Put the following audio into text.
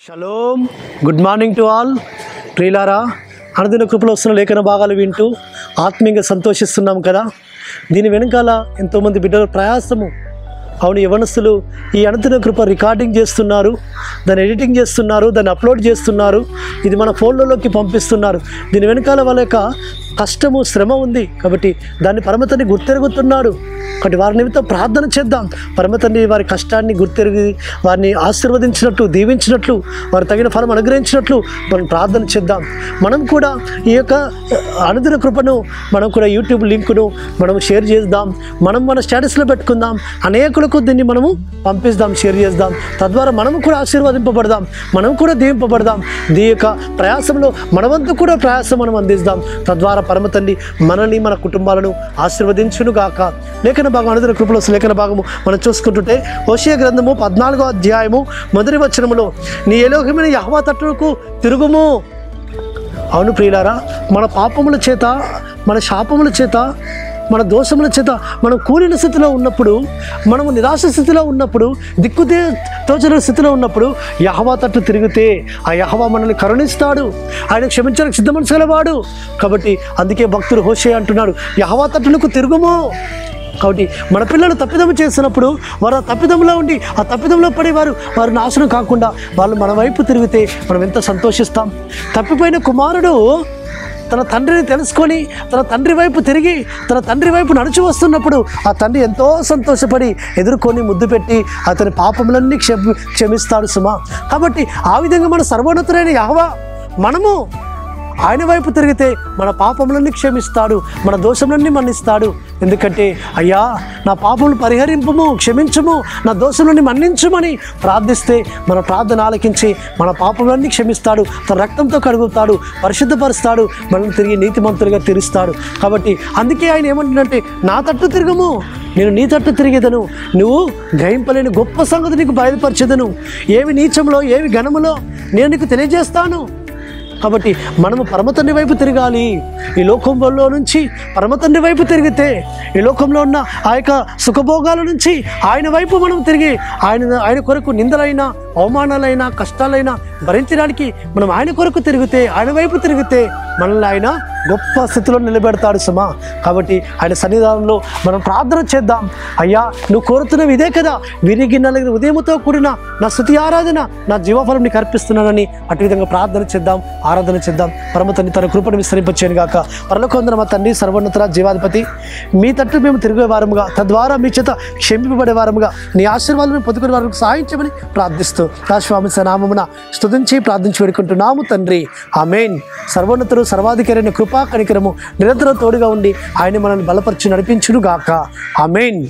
Shalom, good morning to all. ప్రియులారా, అనుదిన కృపలో వస్తున్న లేఖన భాగాలు వింటూ ఆత్మీయంగా సంతోషిస్తున్నాం కదా. దీని వెనకాల ఎంతోమంది బిడ్డల ప్రయాసము. అవును, యవనస్తులు ఈ అనుదిన కృప రికార్డింగ్ చేస్తున్నారు, దాన్ని ఎడిటింగ్ చేస్తున్నారు, దాన్ని అప్లోడ్ చేస్తున్నారు, ఇది మన ఫోన్లలోకి పంపిస్తున్నారు. దీని వెనకాల వాళ్ళ యొక్క కష్టము, శ్రమ ఉంది. కాబట్టి దాన్ని పరమతండ్రి గుర్తెరుగుతున్నాడు. కాబట్టి వారి నిమిత్తం ప్రార్థన చేద్దాం. పరమతండ్రి వారి కష్టాన్ని గుర్తెరిగి వారిని ఆశీర్వదించినట్లు, దీవించినట్లు, వారు తగిన ఫలం అనుగ్రహించినట్లు మనం ప్రార్థన చేద్దాం. మనం కూడా ఈ యొక్క అనుదిన కృపను మనం కూడా యూట్యూబ్ లింకును మనం షేర్ చేద్దాం. మనం మన స్టేటస్లో పెట్టుకుందాం. అనేకులకు దీన్ని మనము పంపిస్తాం, షేర్ చేద్దాం. తద్వారా మనము కూడా ఆశీర్వదింపబడదాం, మనం కూడా దీవింపబడదాం. దీ యొక్క ప్రయాసంలో మనవంతు కూడా ప్రయాసం మనం అందిస్తాం. తద్వారా పరమతండ్రి మనల్ని, మన కుటుంబాలను ఆశీర్వదించును గాక. లేఖన భాగం, అనుదిన కృపలో లేఖన భాగము మనం చూసుకుంటుంటే హోషేయ గ్రంథము 14వ అధ్యాయము 1వ వచనములో, నీ ఎలోహిమైన యెహోవా తట్టుకు తిరుగుము. అవును ప్రియులారా, మన పాపముల చేత, మన శాపముల చేత, మన దోషముల చేత మనం కూలిన స్థితిలో ఉన్నప్పుడు, మనము నిరాశ స్థితిలో ఉన్నప్పుడు, తోచని స్థితిలో ఉన్నప్పుడు యెహోవా తట్టు తిరిగితే ఆ యెహోవా మనల్ని కరుణిస్తాడు. ఆయన క్షమించడానికి సిద్ధ మనసు గలవాడు. కాబట్టి అందుకే భక్తుడు హోషేయ అంటున్నాడు, యెహోవా తట్టునకు తిరుగుము. కాబట్టి మన పిల్లలు తప్పిదము చేసినప్పుడు వారు ఆ తప్పిదంలో ఉండి ఆ తప్పిదంలో పడి వారు నాశనం కాకుండా వాళ్ళు మన వైపు తిరిగితే మనం ఎంత సంతోషిస్తాం. తప్పిపోయిన కుమారుడు తన తండ్రిని తెలుసుకొని తన తండ్రి వైపు తిరిగి తన తండ్రి వైపు నడిచి వస్తున్నప్పుడు ఆ తండ్రి ఎంతో సంతోషపడి ఎదుర్కొని ముద్దు పెట్టి అతని పాపములన్నీ క్షమిస్తాడు సుమా. కాబట్టి ఆ విధంగా మన సర్వోన్నతుడైన యెహోవా మనము ఆయన వైపు తిరిగితే మన పాపములన్నీ క్షమిస్తాడు, మన దోషములన్నీ మన్నిస్తాడు. ఎందుకంటే అయ్యా నా పాపములు పరిహరింపుము, క్షమించుము, నా దోషములన్నీ మన్నించుమని ప్రార్థిస్తే మన ప్రార్థన ఆలకించి మన పాపములన్నీ క్షమిస్తాడు, తన రక్తంతో కడుగుతాడు, పరిశుద్ధపరుస్తాడు, మనల్ని తిరిగి నీతిమంతులుగా తీరుస్తాడు. కాబట్టి అందుకే ఆయన ఏమంటున్నంటే, నా తట్టు తిరుగుము, నేను నీ తట్టు తిరిగేదను, నువ్వు గ్రహింపలేని గొప్ప సంగతి నీకు బయలుపరచెదను, ఏవి నీచములో ఏవి ఘనములో నేను నీకు తెలియజేస్తాను. కాబట్టి మనము పరమతండ్రి వైపు తిరగాలి. ఈ లోకంలో నుంచి పరమతండ్రి వైపు తిరిగితే, ఈ లోకంలో ఉన్న ఆ యొక్క సుఖభోగాల నుంచి ఆయన వైపు మనం తిరిగి ఆయన కొరకు నిందలైనా, అవమానాలైనా, కష్టాలైనా భరించడానికి మనం ఆయన కొరకు తిరిగితే, ఆయన వైపు తిరిగితే మనల్ని ఆయన గొప్ప స్థితిలో నిలబెడతాడు సుమా. కాబట్టి ఆయన సన్నిధానంలో మనం ప్రార్థన చేద్దాం. అయ్యా నువ్వు కోరుతున్నవి ఇదే కదా, విరిగి నలిగిన ఉదయముతో కూడిన నా స్తుతి ఆరాధన, నా జీవఫలం నీకు అర్పిస్తున్నానని అటు విధంగా ప్రార్థన చేద్దాం, ఆరాధన చేద్దాం. పరమతండ్రి తన కృపను విస్తరింపచేయను గాక. పరలోకమందున మా తండ్రి, సర్వోన్నత జీవాధిపతి, మీ తట్టు మేము తిరిగే వారముగా, తద్వారా మీ చేత క్షమింపబడే వారముగా, నీ ఆశీర్వాదాలను పొందుకునే వారికి సహాయం చేయమని ప్రార్థిస్తూ రాశ్వామి నామమున స్తుతించి ప్రార్థించి వేడుకుంటున్నాము తండ్రి, ఆమేన్. సర్వోన్నతుడు, సర్వాధికారైన కృపా కనికరము నిరంతరం తోడుగా ఉండి ఆయన మనల్ని బలపరిచి నడిపించును గాక. ఆమేన్.